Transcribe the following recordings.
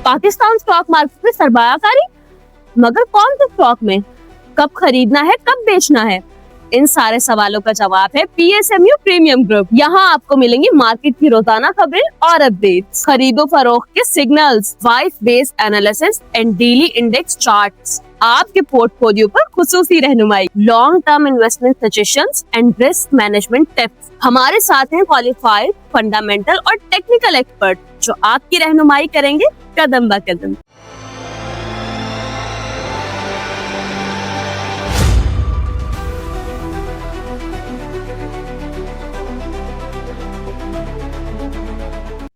Pakistan stock market में सरमायाकारी, मगर कौन से स्टॉक में, कब खरीदना है, कब बेचना है, इन सारे सवालों का जवाब है PSMU प्रीमियम ग्रुप। यहाँ आपको मिलेंगी मार्केट की रोजाना खबरें और अपडेट्स, खरीदो फरोख्त के signals, vice based analysis and daily index charts, आपके पोर्टफोलियो पर खुसूसी रहनुमाई, long term investment suggestions and risk management tips. हमारे साथ हैं क्वालिफाइड, फंडामेंटल और टेक्निकल एक्सपर्ट जो आपकी रहनुमाई करेंगे कदम ब कदम।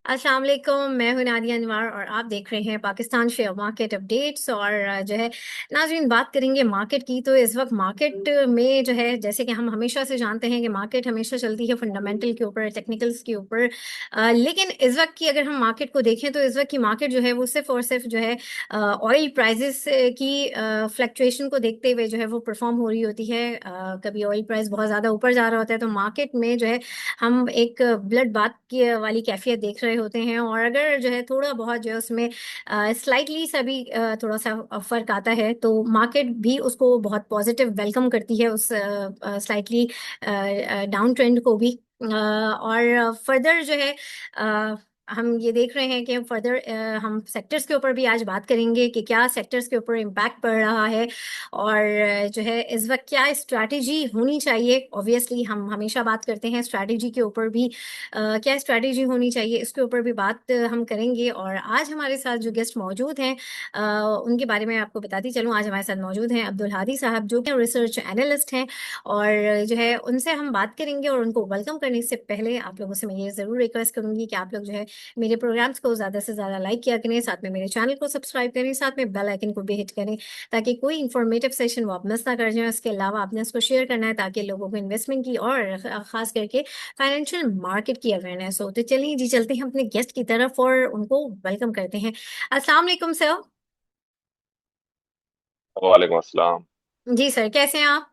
अस्सलाम वालेकुम, मैं हूं नादिया अनवर और आप देख रहे हैं पाकिस्तान शेयर मार्केट अपडेट्स। और जो है नाज़रीन, बात करेंगे मार्केट की। तो इस वक्त मार्केट में जो है, जैसे कि हम हमेशा से जानते हैं कि मार्केट हमेशा चलती है फंडामेंटल के ऊपर, टेक्निकल्स के ऊपर। लेकिन इस वक्त की अगर हम मार्केट को देखें तो इस वक्त की मार्केट जो है वो सिर्फ और सिर्फ जो है ऑयल प्राइजेस की फ्लक्चुएशन को देखते हुए जो है वो परफॉर्म हो रही होती है। कभी ऑयल प्राइस बहुत ज़्यादा ऊपर जा रहा होता है तो मार्केट में जो है हम एक ब्लड बाथ की वाली कैफियत देख रहे होते हैं। और अगर जो है थोड़ा बहुत जो है उसमें स्लाइटली सा भी थोड़ा सा फर्क आता है तो मार्केट भी उसको बहुत पॉजिटिव वेलकम करती है, उस स्लाइटली डाउन ट्रेंड को भी। और फर्दर जो है हम ये देख रहे हैं कि फर्दर हम सेक्टर्स के ऊपर भी आज बात करेंगे कि क्या सेक्टर्स के ऊपर इम्पैक्ट पड़ रहा है और जो है इस वक्त क्या स्ट्रैटेजी होनी चाहिए। ऑब्वियसली हम हमेशा बात करते हैं स्ट्रैटेजी के ऊपर भी, क्या स्ट्रैटेजी होनी चाहिए इसके ऊपर भी बात हम करेंगे। और आज हमारे साथ जो गेस्ट मौजूद हैं उनके बारे में आपको बताती चलूँ। आज हमारे साथ मौजूद हैं अब्दुल हादी साहब, जो कि रिसर्च एनालिस्ट हैं, और जो है उनसे हम बात करेंगे। और उनको वेलकम करने से पहले आप लोगों से मैं ये ज़रूर रिक्वेस्ट करूँगी कि आप लोग जो है मेरे प्रोग्राम्स को ज़्यादा से ज़्यादा लाइक किया करें, साथ में मेरे चैनल को सब्सक्राइब करें, साथ में बेल आइकन को भी हिट करें ताकि कोई इन्फॉर्मेटिव सेशन वो आप मिस ना कर जाए। उसके अलावा आपने इसको शेयर करना है ताकि लोगों को इन्वेस्टमेंट की और ख़ास करके फाइनेंशियल मार्केट की अवेयरनेस हो। तो चलिए जी, चलते हैं अपने गेस्ट की तरफ और उनको वेलकम करते हैं। अस्सलाम वालेकुम सर। वालेकुम अस्सलाम। जी सर, कैसे हैं आप?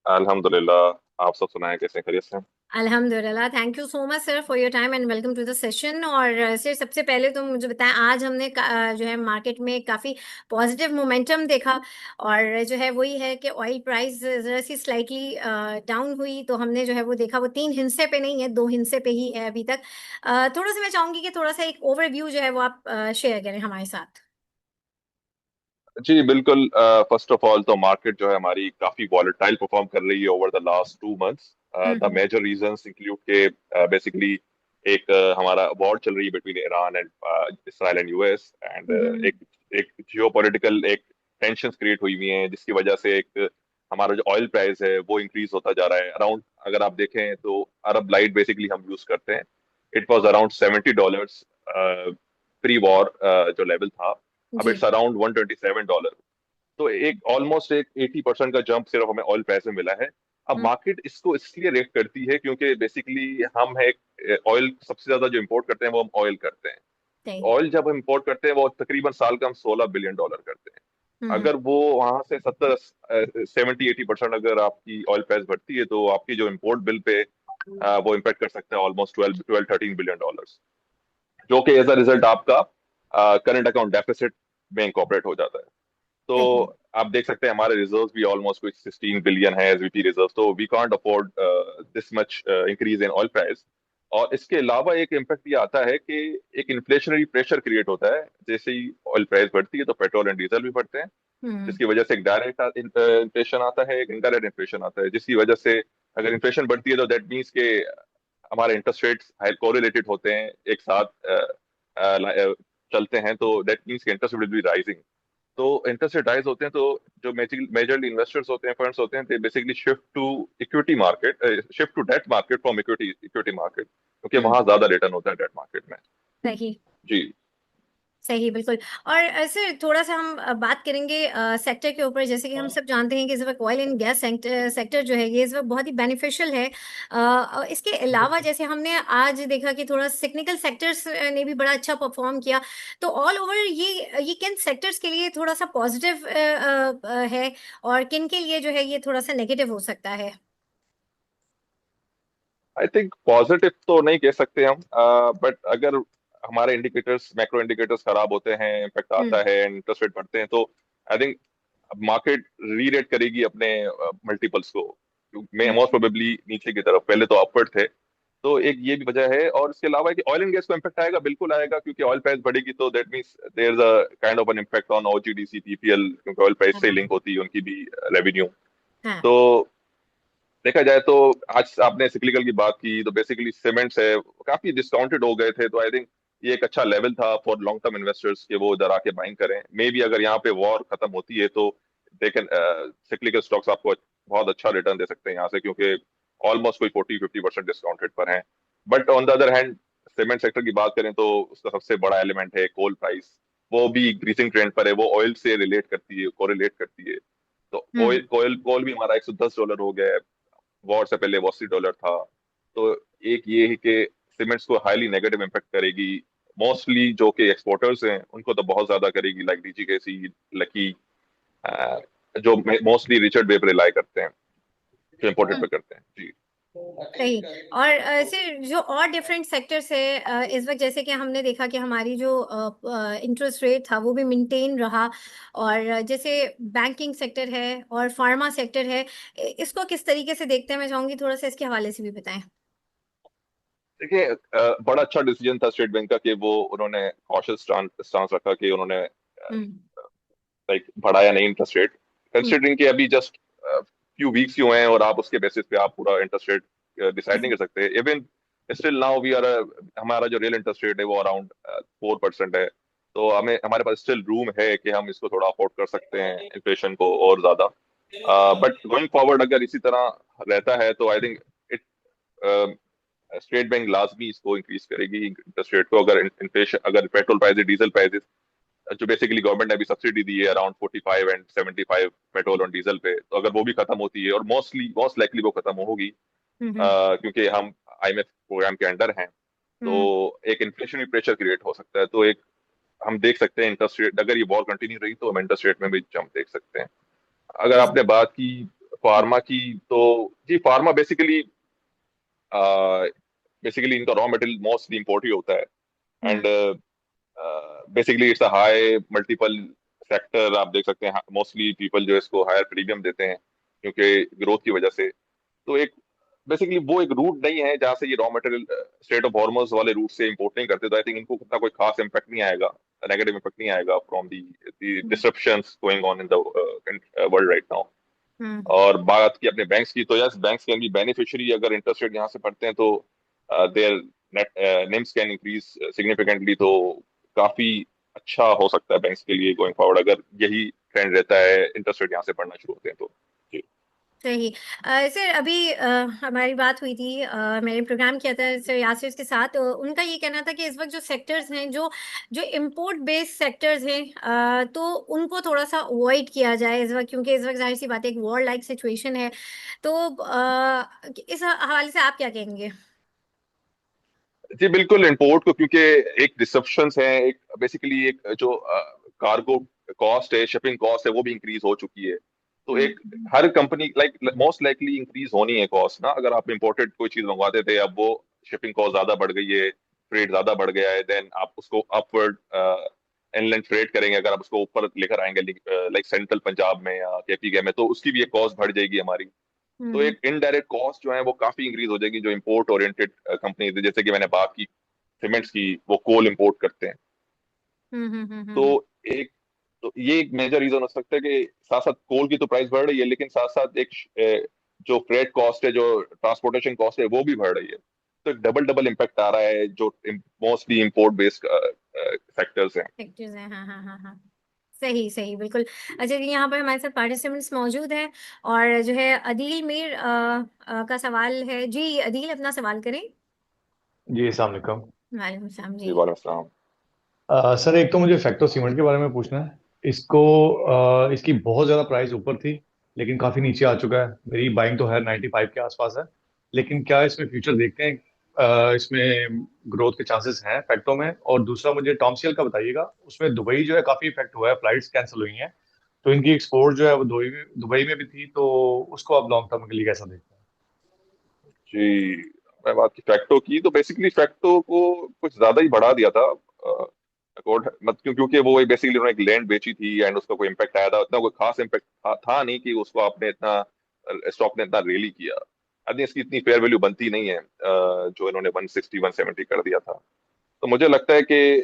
अल्हम्दुलिल्लाह, आप सब सुनाएं, कैसे हैं? खैरियत से हैं? अल्हम्दुलिल्लाह, thank you so much sir for your time and welcome to the session. और सर सबसे पहले तो मुझे बताएं, आज हमने जो है मार्केट में काफ़ी पॉजिटिव मोमेंटम देखा। और जो है वही है कि ऑयल प्राइस ज़रा सी स्लाइटली डाउन हुई तो हमने जो है वो देखा वो 3 हिस्से पे नहीं है, 2 हिस्से पे ही है अभी तक। थोड़ा सा मैं चाहूँगी कि थोड़ा सा एक ओवरव्यू जो है वो आप शेयर करें हमारे साथ। जी बिल्कुल। फर्स्ट ऑफ ऑल तो मार्केट जो है हमारी काफी वॉलेटाइल परफॉर्म कर रही है over the last 2 months. The hmm. Major reasons include के बेसिकली एक हमारा वॉर चल रही है between Iran and Israel and US, and hmm. एक एक जियोपॉलिटिकल एक टेंशन क्रिएट हुई हुई हैं जिसकी वजह से एक हमारा जो ऑयल प्राइस है वो इंक्रीज होता जा रहा है। अराउंड अगर आप देखें तो अरब लाइट बेसिकली हम यूज करते हैं, it was around $70 pre war जो लेवल था। अब जी। It's around $127। तो एक ऑलमोस्ट एक 80% का जंप सिर्फ हमें ऑयल प्राइस में मिला है। अब हम्म। मार्केट इसको इसलिए रिएक्ट करती है क्योंकि बेसिकली हम है ऑयल सबसे ज्यादा जो इंपोर्ट करते हैं वो हम ऑयल करते हैं। सही। ऑयल जब हम इंपोर्ट करते हैं वो तकरीबन साल का हम $16 बिलियन करते हैं। हम्म। अगर वो वहां से 70-80% अगर आपकी ऑयल प्राइस बढ़ती है तो आपकी जो इंपोर्ट बिल पे वो इम्पेक्ट कर सकता है ऑलमोस्ट 12-13 बिलियन डॉलर्स, जो कि एज अ रिजल्ट आपका करंट अकाउंट डेफिसिट में इंकॉर्पोरेट हो जाता है। तो सही। आप देख सकते हैं हमारे रिजर्व्स भी ऑलमोस्ट कुछ 16 बिलियन है एसवीपी रिजर्व, तो we can't afford this much increase in oil price. और इसके अलावा एक इम्पैक्ट ये आता है कि एक इन्फ्लेशनरी प्रेशर क्रिएट होता है। जैसे ही ऑयल प्राइस बढ़ती है तो पेट्रोल एंड डीजल भी बढ़ते हैं, हम्म। जिसकी वजह से एक डायरेक्ट इन्फ्लेशन आता है, एक इनडायरेक्ट इन्फ्लेशन आता है, जिसकी वजह से अगर इन्फ्लेशन बढ़ती है तो दैट मीन्स के हमारे इंटरेस्ट रेट्स हाई कोरिलेटेड होते हैं, एक साथ चलते हैं, तो दैट मीन्स के इंटरेस्ट विल बी राइजिंग। तो इंटरेस्ट रेट राइज होते हैं तो जो मेजरली इन्वेस्टर्स होते हैं, फंड्स होते हैं, they basically shift to equity market, shift to debt market from equity equity market, क्योंकि हम्म। वहां ज्यादा रिटर्न होता है डेट मार्केट में। सही। जी। सही, बिल्कुल। और सर थोड़ा सा हम बात करेंगे सेक्टर के ऊपर। जैसे कि हम सब जानते हैं कि इस वक्त ऑयल एंड गैस सेक्टर जो है ये इस वक्त बहुत ही बेनिफिशियल है। इसके अलावा जैसे हमने आज देखा कि थोड़ा टेक्निकल सेक्टर्स ने भी बड़ा अच्छा परफॉर्म किया। तो ऑल ओवर ये किन सेक्टर्स के लिए थोड़ा सा पॉजिटिव है और किन के लिए जो है ये थोड़ा सा नेगेटिव हो सकता है? आई थिंक पॉजिटिव तो नहीं कह सकते हम, बट अगर हमारे इंडिकेटर्स, मैक्रो इंडिकेटर्स खराब होते हैं, इम्पैक्ट आता हम्म है, इंटरेस्ट रेट बढ़ते हैं, तो आई थिंक मार्केट रीरेट करेगी अपने मल्टीपल्स को। मैं हम्म मोस्ट प्रोबेबली नीचे की तरफ, पहले तो अपवर्ड थे। तो एक ये भी वजह है, और इसके अलावा कि ऑयल एंड गैस को इम्पैक्ट आएगा, बिल्कुल आएगा, क्योंकि ऑयल प्राइस बढ़ेगी तो that means there is a kind of an impact on OGDC, PPL, क्योंकि ऑयल प्राइस से हाँ लिंक होती है उनकी भी रेवेन्यू। हाँ तो देखा जाए तो आज आपने सिक्लिकल की बात की, तो बेसिकली सीमेंट्स है काफी डिस्काउंटेड हो गए थे, तो आई थिंक ये एक अच्छा लेवल था फॉर लॉन्ग टर्म इन्वेस्टर्स के वो इधर आके बाइंग करें। मे बी अगर यहाँ पे वॉर खत्म होती है तो दे कैन, सिक्लिकल स्टॉक्स आपको बहुत अच्छा रिटर्न दे सकते हैं यहाँ से, क्योंकि ऑलमोस्ट कोई 40-50% डिस्काउंटेड पर हैं। But on the other hand, cement sector की बात करें तो उसका सबसे बड़ा एलिमेंट है कोल प्राइस। वो भी इंक्रीजिंग ट्रेंड पर है, वो ऑयल से रिलेट करती है, कोरिलेट करती है। तो ऑयल, हम्म कोल भी हमारा $110 हो गया है, वॉर से पहले वो $80 था। तो एक ये है कि सीमेंट्स को हाईली नेगेटिव इम्पैक्ट करेगी, मोस्टली जो कि एक्सपोर्टर्स हैं उनको तो बहुत ज्यादा करेगी, लाइक डीजीकेसी, लकी, जो मोस्टली रिचर्ड वेब रिलाई करते हैं, जो इम्पोर्टेड पे करते हैं जी। सही। और सर जो और डिफरेंट सेक्टर्स है इस वक्त, जैसे कि हमने देखा कि हमारी जो इंटरेस्ट रेट था वो भी मेंटेन रहा, और जैसे बैंकिंग सेक्टर है और फार्मा सेक्टर है, इसको किस तरीके से देखते हैं, मैं चाहूंगी थोड़ा सा इसके हवाले से भी बताएं। देखिए, बड़ा अच्छा डिसीजन था स्टेट बैंक का कि वो उन्होंने कॉशियस स्टांस रखा, कि उन्होंने हम्म लाइक बढ़ाया नहीं इंटरेस्ट रेट, हम्म कंसिडरिंग कि अभी जस्ट फ्यू वीक्स ही हुए हैं और आप उसके बेसिस पे आप पूरा इंटरेस्ट रेट डिसाइड नहीं कर सकते। Even still now we are, हमारा जो रियल इंटरेस्ट रेट है वो अराउंड 4% है। तो हमें, हमारे पास स्टिल रूम है कि हम इसको थोड़ा अफोर्ड कर सकते हैं इन्फ्लेशन को और ज्यादा। बट गोइंग फॉरवर्ड अगर इसी तरह रहता है तो I think it, state bank लाजमी इसको इंक्रीज करेगी इंटरेस्ट रेट को, अगर इन्फ्लेशन, अगर पेट्रोल प्राइस, डीजल प्राइसेस, जो बेसिकली गवर्नमेंट ने अभी सब्सिडी दी है अराउंड 45 एंड 75 पेट्रोल और डीजल पे, तो अगर वो भी खत्म होती है, और मोस्ट लाइकली वो खत्म होगी, हम्म क्योंकि हम आईएमएफ प्रोग्राम के अंडर हैं, तो हम्म एक इन्फ्लेशनरी प्रेशर क्रिएट हो सकता है। तो एक हम देख सकते हैं इंटरेस्ट रेट, अगर ये वॉर कंटिन्यू रही तो हम इंटरेस्ट रेट में भी जंप देख सकते हैं। अगर आपने बात की फार्मा की, तो जी फार्मा बेसिकली, बेसिकली इनका रॉ मटेरियल मोस्टली इम्पोर्ट ही होता है, and basically it's a high multiple sector. आप देख सकते हैं मोस्टली पीपल जो है इसको हायर प्रीमियम देते हैं क्योंकि ग्रोथ की वजह से। तो एक बेसिकली वो एक रूट नहीं है जहां से ये raw material straight of Hormuz वाले रूट से इंपोर्ट नहीं करते, तो आई थिंक इनको कितना कोई खास इम्पैक्ट नहीं आएगा, नेगेटिव इम्पैक्ट नहीं आएगा from the disruptions going on in the world right now. Hmm और बात की अपने बैंक्स की, तो yes banks can be beneficiary, अगर इंटरेस्ट रेट यहाँ से बढ़ते हैं तो their net NIMs can increase significantly. तो काफी अच्छा हो सकता है बैंक्स के लिए गोइंग फॉरवर्ड, अगर यही ट्रेंड रहता है, इंटरेस्ट रेट यहाँ से बढ़ना शुरू होते हैं तो जी। सही। सर अभी हमारी बात हुई थी, मैंने प्रोग्राम किया था सर यासिर के साथ, तो उनका ये कहना था कि इस वक्त जो सेक्टर्स हैं, जो जो इम्पोर्ट बेस्ड सेक्टर्स हैं, तो उनको थोड़ा सा अवॉइड किया जाए इस वक्त, क्योंकि इस वक्त जाहिर सी बात है एक वॉर लाइक सिचुएशन है। तो इस हवाले से आप क्या कहेंगे। जी बिल्कुल, इंपोर्ट को, क्योंकि एक डिसरप्शंस है, एक बेसिकली एक जो कार्गो कॉस्ट है, शिपिंग कॉस्ट है, वो भी इंक्रीज हो चुकी है। तो एक हम्म हर company like most likely increase होनी है कॉस्ट ना, अगर आप इंपोर्टेड कोई चीज मंगवाते थे, अब वो शिपिंग कॉस्ट ज्यादा बढ़ गई है, फ्रेट ज्यादा बढ़ गया है, देन आप उसको अपवर्ड इनलैंड फ्रेट करेंगे, अगर आप उसको ऊपर लेकर आएंगे लाइक सेंट्रल पंजाब में या केपीके में, तो उसकी भी एक कॉस्ट बढ़ जाएगी हमारी। तो हम्म एक इनडायरेक्ट कॉस्ट जो है वो काफी इंक्रीज हो जाएगी, जो इम्पोर्ट ओरिएंटेड कंपनीज है, जैसे कि मैंने बात की सीमेंट्स की, वो कोल इंपोर्ट करते हैं। तो हम्म। एक, तो ये एक मेजर रीजन हो सकता है कि साथ साथ कोल की तो प्राइस बढ़ रही है, लेकिन साथ साथ एक जो फ्रेट कॉस्ट है, जो ट्रांसपोर्टेशन कॉस्ट है, वो भी बढ़ रही है। तो एक डबल डबल इम्पैक्ट आ रहा है जो मोस्टली इंपोर्ट बेस्ड सेक्टर्स हैं। सेक्टर्स हैं, हाँ हाँ हाँ हाँ। सही सही बिल्कुल। अच्छा जी, यहाँ पर हमारे साथ पार्टिसिपेंट्स मौजूद हैं, और जो है अदील मीर का सवाल है जी। अदील अपना सवाल करें। जी अस्सलाम वालेकुम। वालेकुम सलाम जी। जी वालेकुम अस्सलाम। सर एक तो मुझे फैक्टो सीमेंट के बारे में पूछना है। इसको इसकी बहुत ज़्यादा प्राइस ऊपर थी, लेकिन काफ़ी नीचे आ चुका है। मेरी बाइंग तो है 95 के आसपास है, लेकिन क्या इसमें फ्यूचर देखते हैं? इसमें ग्रोथ के चांसेस हैं फैक्टो में? और दूसरा मुझे टॉमसीएल का बताइएगा, उसमें दुबई जो है काफ़ी इफेक्ट हुआ है, फ्लाइट्स कैंसिल हुई हैं, तो इनकी एक्सपोर्ट जो है वो दुबई में भी थी, तो उसको आप लॉन्ग टर्म के लिए कैसा देखते हैं? जी मैं बात की फैक्टो की, तो बेसिकली फैक्टो को कुछ ज्यादा ही बढ़ा दिया था मतलब क्योंकि वो बेसिकली उन्होंने एक लैंड बेची थी एंड उसका कोई इम्पैक्ट आया था, उतना कोई खास इम्पैक्ट था नहीं कि उसको आपने इतना स्टॉक ने इतना रैली किया। आई थिंक इसकी इतनी फेयर वैल्यू बनती नहीं है जो इन्होंने 160 170 कर दिया था। तो मुझे लगता है कि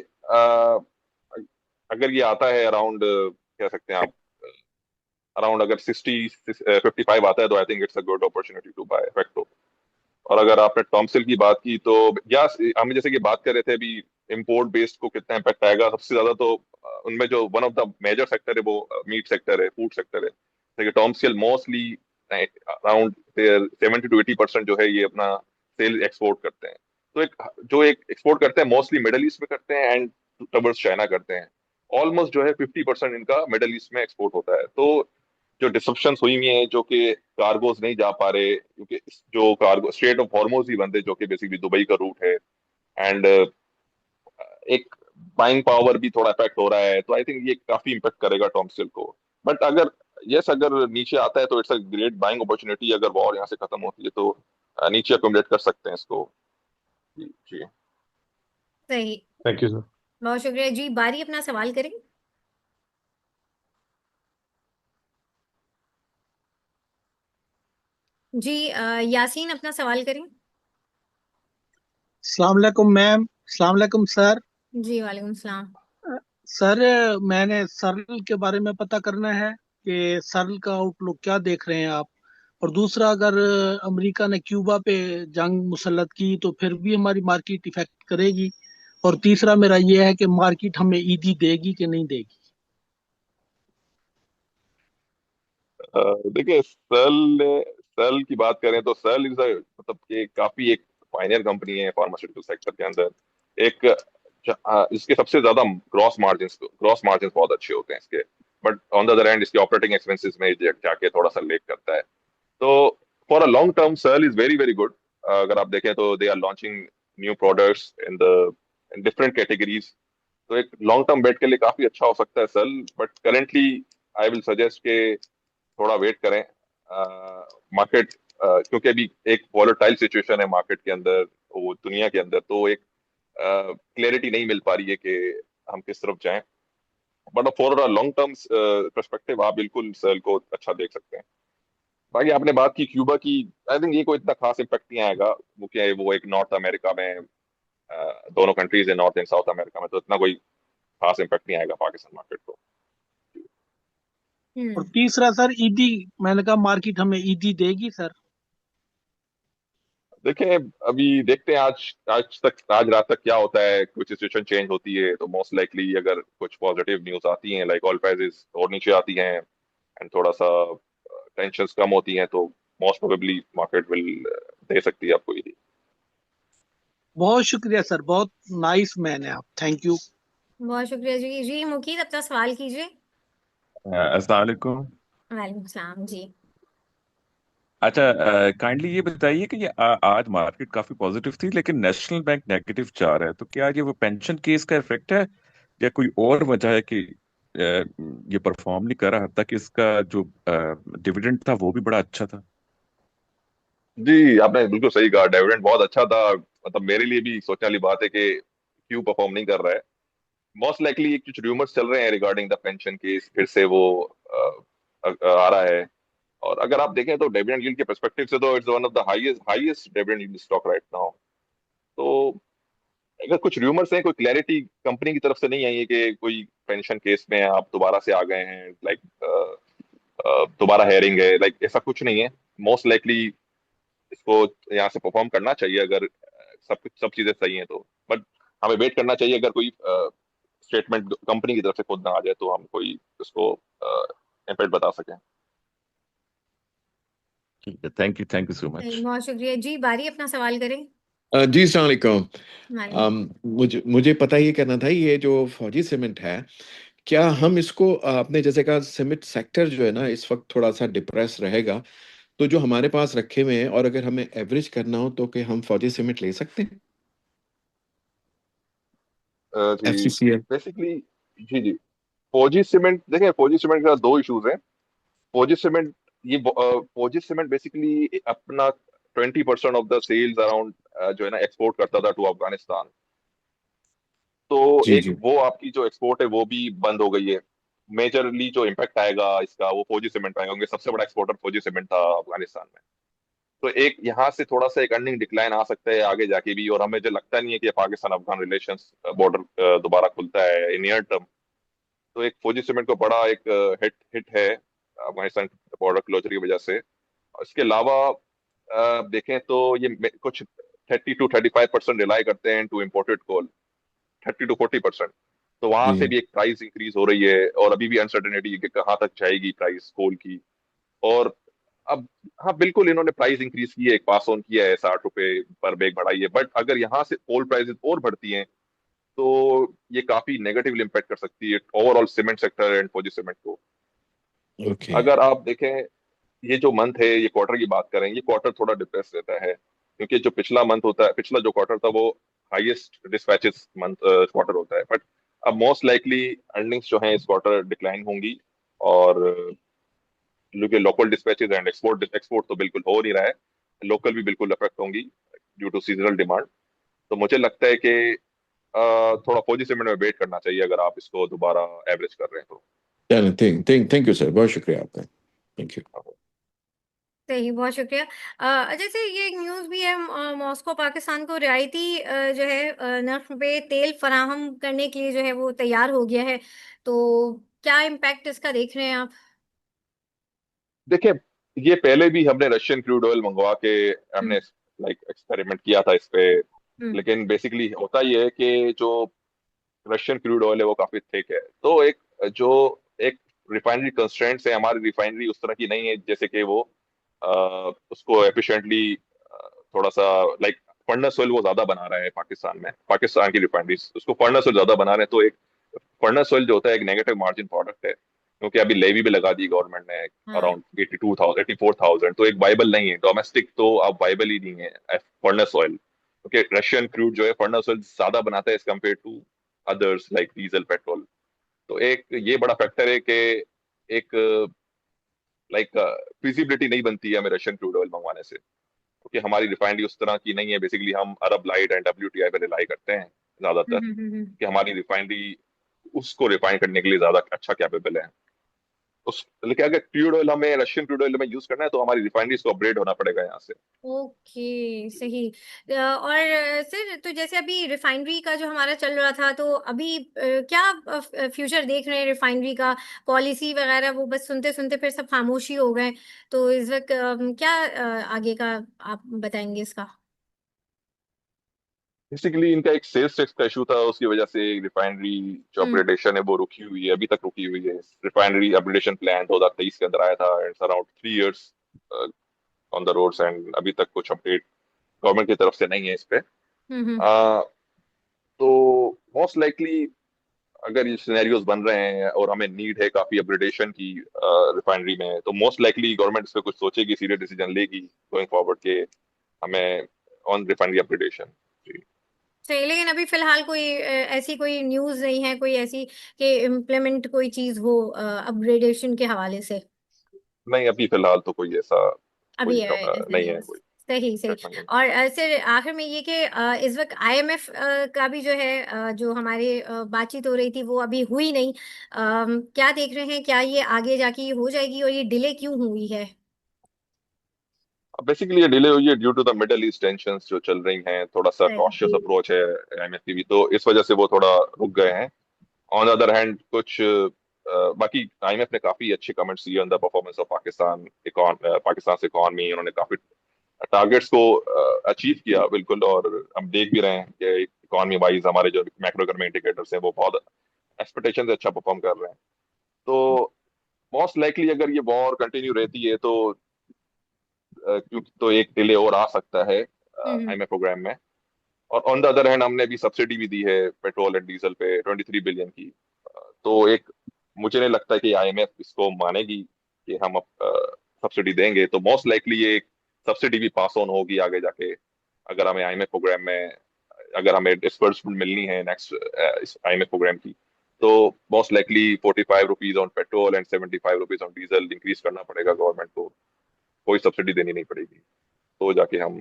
अगर ये आता है अराउंड, कह सकते हैं आप, अराउंड अगर 55 आता है तो I think it's a good opportunity to buy फैक्टो। और अगर आपने टॉमसिल की बात की तो या हम जैसे कि बात कर रहे थे अभी इंपोर्ट बेस्ड को कितना इम्पैक्ट आएगा, सबसे ज्यादा तो उनमें जो one of the major sector है वो मीट सेक्टर है, फूड सेक्टर है। जैसे कि टॉमसिल मोस्टली अराउंड 70 to 80% जो है ये अपना सेल एक्सपोर्ट करते हैं। तो एक एक्सपोर्ट करते हैं मोस्टली मिडल ईस्ट में करते हैं एंड टवर्ड्स चाइना करते हैं। ऑलमोस्ट जो है 50% इनका मिडल ईस्ट में एक्सपोर्ट होता है। तो जो डिसरप्शंस हुई हुई हैं, जो कि कार्गोज नहीं जा पा रहे क्योंकि जो कार्गो स्ट्रेट ऑफ हॉर्मोज ही बंद है जो कि बेसिकली दुबई का रूट है, एंड एक बाइंग पावर भी थोड़ा इफेक्ट हो रहा है, तो आई थिंक ये काफी इम्पेक्ट करेगा टॉमसिल को। बट अगर अगर नीचे आता है तो it's a great buying opportunity. अगर वॉर यहाँ से खत्म होती है तो नीचे अकोमोडेट कर सकते हैं इसको। जी जी। सही। Thank you sir. बहुत शुक्रिया जी। बारी अपना सवाल करें। जी यासीन अपना सवाल करें। अस्सलाम वालेकुम मैम। अस्सलाम वालेकुम सर। जी वालेकुम सलाम। सर मैंने सरल के बारे में पता करना है कि सरल का आउटलुक क्या देख रहे हैं आप। और दूसरा, अगर अमेरिका ने क्यूबा पे जंग मुसल्लत की तो फिर भी हमारी मार्केट इफेक्ट करेगी। और तीसरा मेरा ये है कि मार्केट हमें ईदी देगी कि नहीं देगी। देखिए सेल की बात करें तो सेल इज मतलब कि काफी एक पायनियर कंपनी है फार्मास्यूटिकल सेक्टर के अंदर। एक इसके सबसे ज्यादा ग्रॉस मार्जिन बहुत अच्छे होते हैं इसके। But on the other hand इसके ऑपरेटिंग एक्सपेंसेस में जाके थोड़ा सा लेक करता है। तो for a long term sell is very very good. अगर आप देखें तो they are launching new products in different categories. तो एक लॉन्ग टर्म बेट के लिए काफी अच्छा हो सकता है sell. But currently I will suggest के थोड़ा वेट करें मार्केट, क्योंकि अभी एक वॉलेटाइल सिचुएशन है मार्केट के अंदर, वो दुनिया के अंदर। तो एक क्लैरिटी नहीं मिल पा रही है कि हम किस तरफ जाएं। But for a long term perspective आप बिल्कुल सेल को अच्छा देख सकते हैं। बाकी आपने बात की क्यूबा की, आई थिंक ये कोई इतना खास इम्पैक्ट नहीं आएगा। वो क्या है, वो एक नॉर्थ अमेरिका में दोनों कंट्रीज है, नॉर्थ एंड साउथ अमेरिका में, तो इतना कोई खास इम्पैक्ट नहीं आएगा पाकिस्तान मार्केट को। और तीसरा सर, ईदी, मैंने कहा मार्केट हमें ईदी देगी सर। देखें अभी देखते हैं आज रात तक क्या होता है। कुछ सिचुएशन चेंज होती है तो मोस्ट लाइकली अगर कुछ पॉजिटिव न्यूज आती हैं लाइक ऑयल प्राइसेस और नीचे आती हैं एंड थोड़ा सा टेंशंस कम होती हैं तो most probably market will they सकती है आपको ये। बहुत शुक्रिया सर, बहुत नाइस मैन है आप। Thank you. बहुत शुक्रिया जी। जी मुकीद अपना सवाल कीजिए। अस्सलाम वालेकुम। वालेकुम सलाम जी। अच्छा, काइंडली ये बताइए कि ये आज मार्केट काफी पॉजिटिव थी लेकिन नेशनल बैंक नेगेटिव जा रहा है, तो क्या ये वो पेंशन केस का इफेक्ट है या कोई और वजह है कि ये परफॉर्म नहीं कर रहा? तक इसका जो डिविडेंड था वो भी बड़ा अच्छा था। जी आपने बिल्कुल सही कहा, डिविडेंड बहुत अच्छा था। मतलब मेरे लिए भी सोचने वाली बात है कि क्यों परफॉर्म नहीं कर रहा है। मोस्ट लाइकली कुछ र्यूमर्स चल रहे हैं रिगार्डिंग द पेंशन केस, फिर से वो आ रहा है। और अगर आप देखें तो डिविडेंड यील्ड के पर्सपेक्टिव से तो it's one of the highest dividend yield stock right now. तो अगर कुछ र्यूमर्स हैं, कोई क्लैरिटी कंपनी की तरफ से नहीं आई है कि कोई पेंशन केस में आप दोबारा से आ गए हैं, लाइक दोबारा हेयरिंग है, लाइक ऐसा कुछ नहीं है। मोस्ट लाइकली इसको यहाँ से परफॉर्म करना चाहिए अगर सब चीजें सही हैं तो। बट हमें वेट करना चाहिए, अगर कोई स्टेटमेंट कंपनी की तरफ से खुद ना आ जाए तो हम कोई इसको इम्पैक्ट बता सकें। ठीक है, थैंक यू सो मच। बहुत शुक्रिया जी। बारी अपना सवाल करें। जी अस्सलाम वालेकुम। वालेकुम। मुझे मुझे पता ये करना था, ये जो फौजी सीमेंट है, क्या हम इसको आपने जैसे कहा सीमेंट सेक्टर जो है ना इस वक्त थोड़ा सा डिप्रेस रहेगा, तो जो हमारे पास रखे हुए हैं और अगर हमें एवरेज करना हो तो क्या हम फौजी सीमेंट ले सकते हैं? जी FCCL। बेसिकली, जी जी, फौजी सीमेंट देखें, फौजी सीमेंट का दो इश्यूज हैं। फौजी सीमेंट, फौजी सीमेंट बेसिकली अपना 20% ऑफ द सेल्स अराउंड जो है ना एक्सपोर्ट करता था टू अफगानिस्तान, तो जी एक जी। वो आपकी जो एक्सपोर्ट है वो भी बंद हो गई है। मेजरली जो इम्पैक्ट आएगा इसका वो फौजी सीमेंट आएगा, क्योंकि सबसे बड़ा एक्सपोर्टर फौजी सीमेंट था अफगानिस्तान में। तो एक यहाँ से थोड़ा सा एक अर्निंग डिक्लाइन आ सकता है आगे जाके भी, और हमें जो लगता नहीं है कि पाकिस्तान अफगान रिलेशंस बॉर्डर दोबारा खुलता है इन नियर टर्म। तो एक फौजी सीमेंट को बड़ा एक हिट हिट है अफगानिस्तान बॉर्डर क्लोजर की वजह से। इसके अलावा देखें तो ये कुछ 30 to 35% रिलाई करते हैं टू इम्पोर्टेड कोल, 30 to 40%। तो वहां से जी भी एक प्राइस इंक्रीज हो रही है, और अभी भी अनसर्टेनिटी है कि कहाँ तक जाएगी प्राइस कोल की। और अब हाँ बिल्कुल इन्होंने प्राइस इंक्रीज की है, एक पास ऑन किया है, 60 रुपए पर बैग बढ़ाई है, बट अगर यहाँ से कोल प्राइसेस और बढ़ती हैं तो ये काफी नेगेटिवली इम्पैक्ट कर सकती है overall cement sector and Fauji cement को। ओके। अगर आप देखें ये जो मंथ है, ये क्वार्टर की बात करें, ये क्वार्टर थोड़ा डिप्रेस रहता है, क्योंकि जो पिछला मंथ होता है, पिछला जो क्वार्टर था वो हाईएस्ट डिस्पैचेस मंथ क्वार्टर होता है। बट अब मोस्ट लाइकली अर्निंग्स जो हैं इस क्वार्टर डिक्लाइन होंगी, और क्योंकि local dispatches and export export तो बिल्कुल हो नहीं रहा है, लोकल भी बिल्कुल अफेक्ट होंगी ड्यू टू सीजनल डिमांड। तो मुझे लगता है कि थोड़ा फौजी सीमेंट में वेट करना चाहिए अगर आप इसको दोबारा एवरेज कर रहे हैं तो। चलो थैंक यू सर, बहुत शुक्रिया आपका। Thank you. सही, बहुत शुक्रिया। जैसे ये एक न्यूज़ भी है, मॉस्को पाकिस्तान को रियायती जो है नर्ख पे तेल फराहम करने के लिए जो है वो तैयार हो गया है। तो क्या इम्पैक्ट इसका देख रहे हैं आप? देखिए ये पहले भी हमने रशियन क्रूड ऑयल मंगवा के हम्म। हमने लाइक एक्सपेरिमेंट किया था इस पे। हम्म। लेकिन बेसिकली होता ये है कि जो रशियन क्रूड ऑयल है वो काफी थिक है, तो एक जो एक रिफाइनरी कंस्ट्रेंट्स है, हमारी रिफाइनरी उस तरह की नहीं है जैसे कि वो उसको एफिशिएंटली थोड़ा सा लाइक फर्नेस ऑयल वो ज्यादा बना रहा है पाकिस्तान में, पाकिस्तान की रिफाइनरीज उसको फर्नेस ऑयल ज्यादा बना रहे हैं। तो एक फर्नेस ऑयल जो होता है एक नेगेटिव मार्जिन प्रोडक्ट है, क्योंकि अभी लेवी भी लगा दी गवर्नमेंट ने हाँ। अराउंड 82,000 84,000। तो एक वाइबल नहीं है डोमेस्टिक, तो अब वाइबल ही नहीं है फर्नेस ऑयल, क्योंकि रशियन क्रूड जो है फर्नेस ऑयल ज्यादा बनाता है as compared to others like diesel petrol. तो एक ये बड़ा फैक्टर है कि एक लाइक फिजिबिलिटी नहीं बनती है हमें रशियन क्रूड ऑयल मंगवाने से, क्योंकि हमारी रिफाइनरी उस तरह की नहीं है। बेसिकली हम अरब लाइट एंड WTI पे रिलाई करते हैं ज्यादातर, कि हमारी रिफाइनरी उसको रिफाइन करने के लिए ज्यादा अच्छा कैपेबल है उस। लेकिन अगर क्रूड ऑयल हमें रशियन क्रूड ऑयल में यूज करना है तो हमारी रिफाइनरीज को अपग्रेड होना पड़ेगा यहाँ से। ओके, सही। और सर, तो जैसे अभी रिफाइनरी का जो हमारा चल रहा था, तो अभी क्या फ्यूचर देख रहे हैं रिफाइनरी का? पॉलिसी वगैरह वो बस सुनते सुनते फिर सब खामोशी हो गए। तो इस वक्त क्या आगे का आप बताएंगे इसका? बेसिकली इनका एक सेल्स टैक्स का इशू था, उसकी वजह से रिफाइनरी जो हम्म। अपग्रेडेशन है वो रुकी हुई है, अभी तक रुकी हुई है। रिफाइनरी अपग्रेडेशन प्लान 2023 के अंदर आया था, it's around 3 years on the roads, and अभी तक कुछ अपडेट गवर्नमेंट की तरफ से नहीं है इस पे। हम्म। आ, तो मोस्ट लाइकली अगर ये सिनेरियोज बन रहे हैं और हमें नीड है काफी अपग्रेडेशन की रिफाइनरी में, तो मोस्ट लाइकली गवर्नमेंट इस पे कुछ सोचेगी, सीरियस डिसीजन लेगी गोइंग फॉरवर्ड के हमें ऑन रिफाइनरी अपग्रेडेशन। सही, लेकिन अभी फिलहाल कोई ऐसी कोई न्यूज़ नहीं है, कोई ऐसी कि इम्प्लीमेंट कोई चीज़ हो अपग्रेडेशन के हवाले से? नहीं अभी फिलहाल तो कोई ऐसा अभी कोई ऐसा नहीं नहीं है है। कोई सही सही। डेवलपमेंट नहीं। और सर, आखिर में ये कि इस वक्त IMF का भी जो है जो हमारे बातचीत हो रही थी वो अभी हुई नहीं। क्या देख रहे हैं, क्या ये आगे जाके ये हो जाएगी, और ये डिले क्यों हुई है? बेसिकली ये डिले हुई है due to the Middle East tensions जो चल रही हैं, थोड़ा सा कॉशियस सही। अप्रोच है IMF की भी, तो इस वजह से वो थोड़ा रुक गए हैं। ऑन द अदर हैंड कुछ बाकी IMF ने काफी अच्छे कमेंट्स दिए on the performance of Pakistan Pakistan से इकॉनमी, उन्होंने काफी टारगेट्स को अचीव किया बिल्कुल। और हम देख भी रहे हैं कि इकॉनमी वाइज हमारे जो मैक्रो इकोनॉमिक इंडिकेटर्स हैं वो बहुत एक्सपेक्टेशन से अच्छा परफॉर्म कर रहे हैं। तो मोस्ट लाइकली अगर ये वॉर कंटिन्यू रहती है तो क्योंकि तो एक डिले और आ सकता है हम्म। IMF प्रोग्राम में। और ऑन द अदर हैंड हमने भी सब्सिडी भी दी है पेट्रोल एंड डीजल पे 23 बिलियन की। तो एक मुझे नहीं लगता कि IMF इसको मानेगी कि हम अब सब्सिडी देंगे, तो मोस्ट लाइकली ये एक सब्सिडी भी पास ऑन होगी आगे जाके। अगर हमें IMF प्रोग्राम में अगर हमें डिस्बर्समेंट मिलनी है नेक्स्ट इस IMF प्रोग्राम की, तो most likely 45 rupees on petrol and 75 rupees on diesel increase करना पड़ेगा गवर्नमेंट को, कोई सब्सिडी देनी नहीं पड़ेगी, तो जाके हम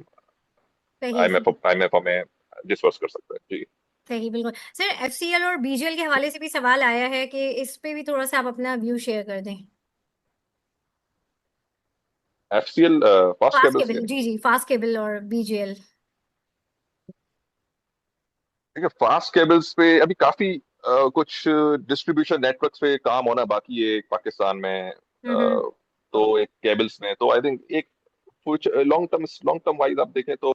सही आईएमएफ हमें डिस्पर्स कर सकता है जी। सही बिल्कुल सर। एफसीएल और बीजीएल के हवाले से भी सवाल आया है कि इस पे भी थोड़ा सा आप अपना व्यू शेयर कर दें। एफसीएल फास्ट फास्ट केबल्स के केबल, जी जी, फास्ट केबल और बीजीएल। देखिए फास्ट केबल्स पे अभी काफी कुछ डिस्ट्रीब्यूशन नेटवर्क्स पे काम होना बाकी है पाकिस्तान में। हम्म। तो एक केबल्स में तो आई थिंक एक कुछ लॉन्ग टर्म वाइज आप देखें तो,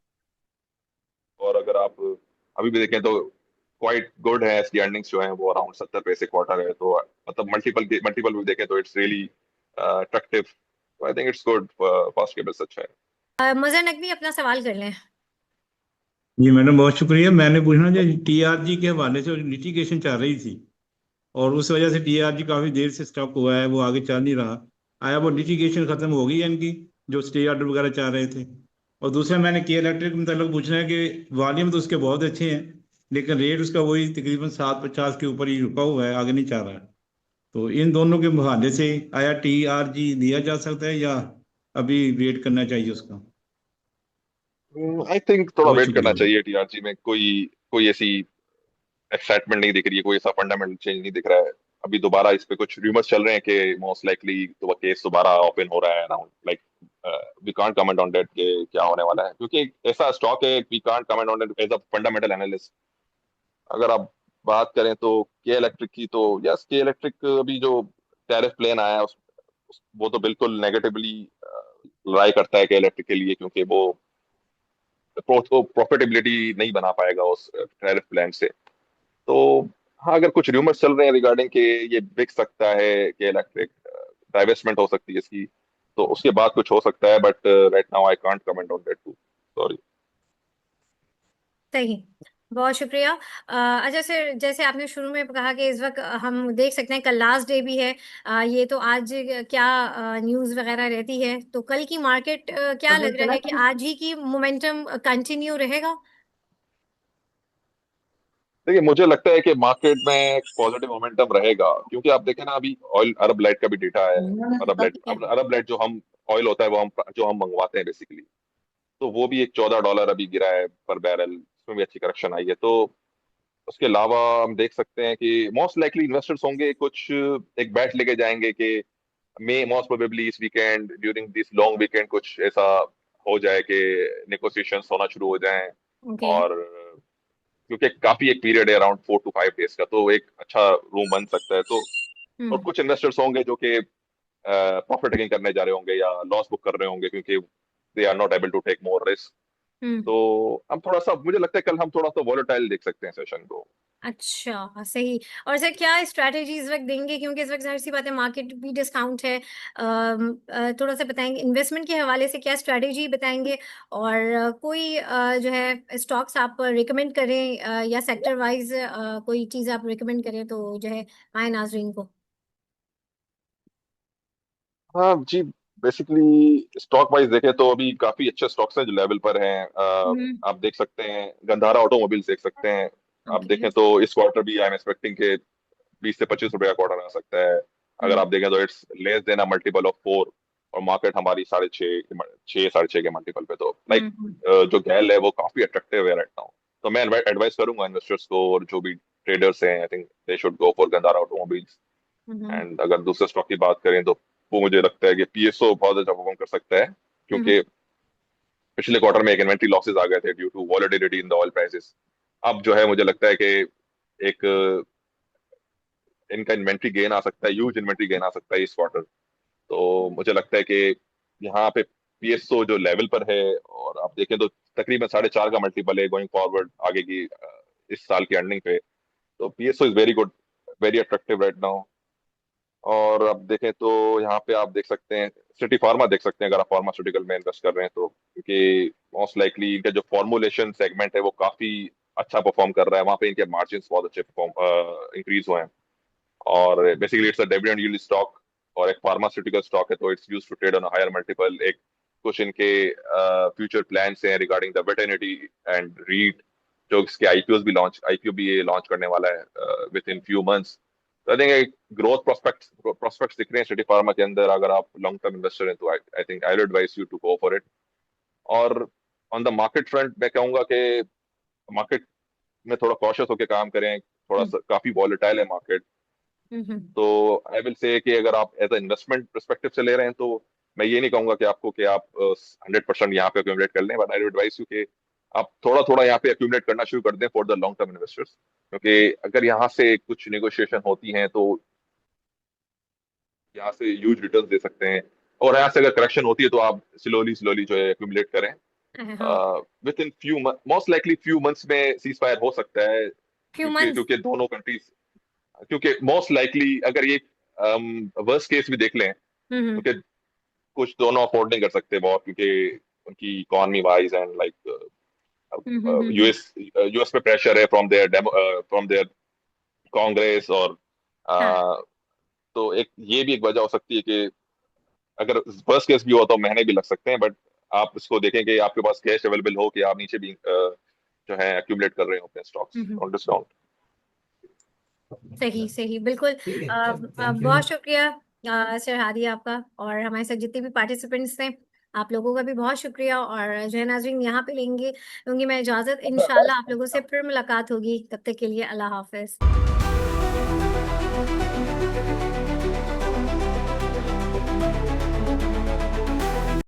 और अगर आप अभी भी देखें तो क्वाइट गुड है, इसकी अर्निंग्स जो है वो अराउंड 70 पैसे क्वार्टर है, तो मतलब मल्टीपल भी देखें तो इट्स रियली अट्रैक्टिव। तो I think it's good, fast cables अच्छा है। मजर नकवी अपना सवाल कर लें। जी मैडम, बहुत शुक्रिया। मैंने पूछना जो टीआरजी के हवाले से लिटिगेशन चल रही थी और उस वजह से टीआरजी काफी देर से स्टॉप हुआ है, वो आगे चल नहीं रहा। आया वो लिटिगेशन खत्म हो गई है इनकी, जो स्टे ऑर्डर वगैरह चाह रहे थे? और दूसरा मैंने के इलेक्ट्रिक में मतलब पूछना है कि वॉल्यूम तो उसके बहुत अच्छे हैं, लेकिन रेट उसका वही तकरीबन 750 के ऊपर ही रुका हुआ है, आगे नहीं चल रहा है। तो इन दोनों के हवाले से आया टीआरजी दिया जा सकता है या अभी वेट करना चाहिए उसका? आई थिंक थोड़ा बहुत वेट करना शुक्रिया मैडम। चाहिए। टीआरजी में कोई कोई ऐसी एक्साइटमेंट नहीं दिख रही है, कोई ऐसा फंडामेंटल चेंज नहीं दिख रहा है। अभी दोबारा इस पे कुछ रूमर्स चल रहे हैं कि मोस्ट लाइकली तो केस दोबारा ओपन हो रहा है around like, we can't comment on that कि क्या होने वाला है, क्योंकि एक ऐसा स्टॉक है, we can't comment on that as a fundamental analyst. अगर आप बात करें तो के इलेक्ट्रिक की, तो यस के इलेक्ट्रिक अभी जो टैरिफ प्लान आया है वो तो बिल्कुल नेगेटिवली लाई करता है के इलेक्ट्रिक के लिए, क्योंकि वो प्रॉफिटेबिलिटी नहीं बना पाएगा उस टैरिफ प्लान से। तो हाँ, अगर कुछ र्यूमर्स चल रहे हैं रिगार्डिंग कि ये बिक सकता है कि इलेक्ट्रिक, डाइवेस्टमेंट हो सकती है इसकी, तो उसके बाद कुछ हो सकता है, but right now I can't comment on that too, sorry. सही, बहुत शुक्रिया। अच्छा सर, जैसे आपने शुरू में कहा कि इस वक्त हम देख सकते हैं कल लास्ट डे भी है, ये तो आज क्या न्यूज़ वगैरह रहती है, तो कल की मार्केट क्या लग रहा है कि आज ही की मोमेंटम कंटिन्यू रहेगा? देखिए मुझे लगता है कि मार्केट में पॉजिटिव मोमेंटम रहेगा, क्योंकि आप देखें ना अभी ऑयल अरब लाइट का भी डेटा है। अरब लाइट जो हम ऑयल होता है वो हम जो हम मंगवाते हैं बेसिकली, तो वो भी एक $14 अभी गिरा है पर बैरल, उसमें भी अच्छी करेक्शन आई है। तो उसके अलावा हम देख सकते हैं कि मोस्ट लाइकली इन्वेस्टर्स होंगे कुछ एक बैट लेके जाएंगे कि मे मोस्ट प्रोबेबली इस weekend during this long weekend कुछ ऐसा हो जाए कि नेगोशिएशंस होना शुरू हो जाएं। ओके। और क्योंकि काफी एक पीरियड है अराउंड 4 to 5 डेज का, तो एक अच्छा रूम बन सकता है। तो और हम्म कुछ इन्वेस्टर्स होंगे जो कि प्रॉफिट टेकिंग करने जा रहे होंगे या लॉस बुक कर रहे होंगे, क्योंकि they are not able to take more risk. Hmm. तो हम थोड़ा सा, मुझे लगता है कल हम थोड़ा सा वॉलेटाइल देख सकते हैं सेशन को। अच्छा, सही। और सर क्या स्ट्रैटेजी इस वक्त देंगे, क्योंकि इस वक्त जाहिर सी बात है मार्केट भी डिस्काउंट है, थोड़ा सा बताएंगे इन्वेस्टमेंट के हवाले से क्या स्ट्रैटेजी बताएंगे, और कोई जो है स्टॉक्स आप रिकमेंड करें, या सेक्टर वाइज कोई चीज़ आप रिकमेंड करें तो जो है आए नाजरीन को। हाँ जी, बेसिकली स्टॉक वाइज देखें तो अभी काफी अच्छे स्टॉक्स हैं जो लेवल पर हैं। हम्म। आप देख सकते हैं गंधारा ऑटोमोबाइल्स देख सकते हैं। आप ओके। देखें तो इस क्वार्टर भी आई एम एक्सपेक्टिंग के 20 से 25 रुपए का क्वार्टर आ सकता है। अगर हम्म आप देखें तो it's less than a multiple of 4, और मार्केट हमारी 6.5 के मल्टीपल पे, तो लाइक हम्म जो गैल है वो काफी अट्रैक्टिव है राइट नाउ। तो मैं एडवाइस करूंगा इन्वेस्टर्स को और जो भी ट्रेडर्स हैं, I think they should go for Gandhara automobiles. Hmm and अगर दूसरे स्टॉक की बात करें तो वो मुझे लगता है कि पीएसओ बहुत अच्छा परफॉर्म कर सकता है, हम्म क्योंकि पिछले क्वार्टर में एक इन्वेंट्री लॉसेस आ गए थे due to volatility in the oil prices. अब जो है मुझे लगता है कि एक इनका इन्वेंट्री गेन आ सकता है, ह्यूज इन्वेंट्री गेन आ सकता है इस क्वार्टर। तो मुझे लगता है कि यहाँ पे पीएसओ जो लेवल पर है, और आप देखें तो तकरीबन 4.5 का मल्टीपल है गोइंग फॉरवर्ड आगे की इस साल की अर्निंग पे। तो PSO is very good, very attractive right now. और अब देखें तो यहाँ पे आप देख सकते हैं सिटी फार्मा देख सकते हैं, अगर आप फार्मास्यूटिकल में इन्वेस्ट कर रहे हैं तो, क्योंकि मोस्ट लाइकली इनका जो फॉर्मुलेशन सेगमेंट है वो काफी अच्छा परफॉर्म कर रहा है, वहाँ पे इनके मार्जिन बहुत अच्छे इंक्रीज हुए हैं। और basically it's a dividend yield stock और एक फार्मास्यूटिकल स्टॉक है, तो it's used to trade on a higher multiple. एक कुछ इनके फ्यूचर प्लान्स हैं रिगार्डिंग द वेटरनिटी एंड रीट, जो इसके आईपीओ भी ये लॉन्च करने वाला है विद इन फ्यू मंथ्स। तो आई थिंक एक ग्रोथ प्रोस्पेक्ट्स दिख रहे हैं सिटी फार्मा के अंदर। अगर आप लॉन्ग टर्म इन्वेस्टर हैं तो I think I will advice you to go for it. और ऑन द मार्केट फ्रंट मैं कहूंगा कि मार्केट में थोड़ा कॉशियस होकर काम करें, थोड़ा सा काफी वॉलेटाइल है मार्केट। हम्म तो आई विल से कि अगर आप एज अ इन्वेस्टमेंट परस्पेक्टिव से ले रहे हैं तो मैं ये नहीं कहूंगा कि आपको कि आप 100% यहाँ पे अक्यूमुलेट कर लें, बट आई एडवाइस यू कि आप थोड़ा थोड़ा यहाँ पे अक्यूमुलेट करना शुरू कर दें for the long term investors, क्योंकि अगर यहाँ से कुछ नेगोशिएशन होती हैं तो यहाँ से ह्यूज रिटर्न दे सकते हैं, और यहाँ से अगर करेक्शन होती है तो आप स्लोली स्लोली जो है अक्यूमुलेट करें। हाँ, with in few most likely few months में सीज फायर हो सकता है, फ्यू क्योंकि मंथ्स। क्योंकि दोनों कंट्रीज, क्योंकि मोस्ट लाइकली अगर ये वर्स्ट केस भी देख लें, हम्म क्योंकि कुछ दोनों अफोर्ड नहीं कर सकते बहुत, क्योंकि उनकी economy wise and like hmm. US US पे प्रेशर है फ्रॉम देयर कांग्रेस, और हाँ, तो एक ये भी एक वजह हो सकती है कि अगर फर्स्ट केस भी हो तो महीने भी लग सकते हैं, बट आप इसको देखें कि आपके पास कैश अवेलेबल हो कि आप नीचे भी जो है एक्यूमुलेट कर रहे हो अपने स्टॉक्स ऑन डिस्काउंट। सही सही, बिल्कुल। बहुत शुक्रिया सर हादी आपका, और हमारे साथ जितने भी पार्टिसिपेंट्स थे आप लोगों का भी बहुत शुक्रिया। और जो है नाज़रीन, यहाँ पे लूंगी मैं इजाज़त। इंशाल्लाह आप लोगों से फिर मुलाकात होगी, तब तक के लिए अल्लाह हाफिज।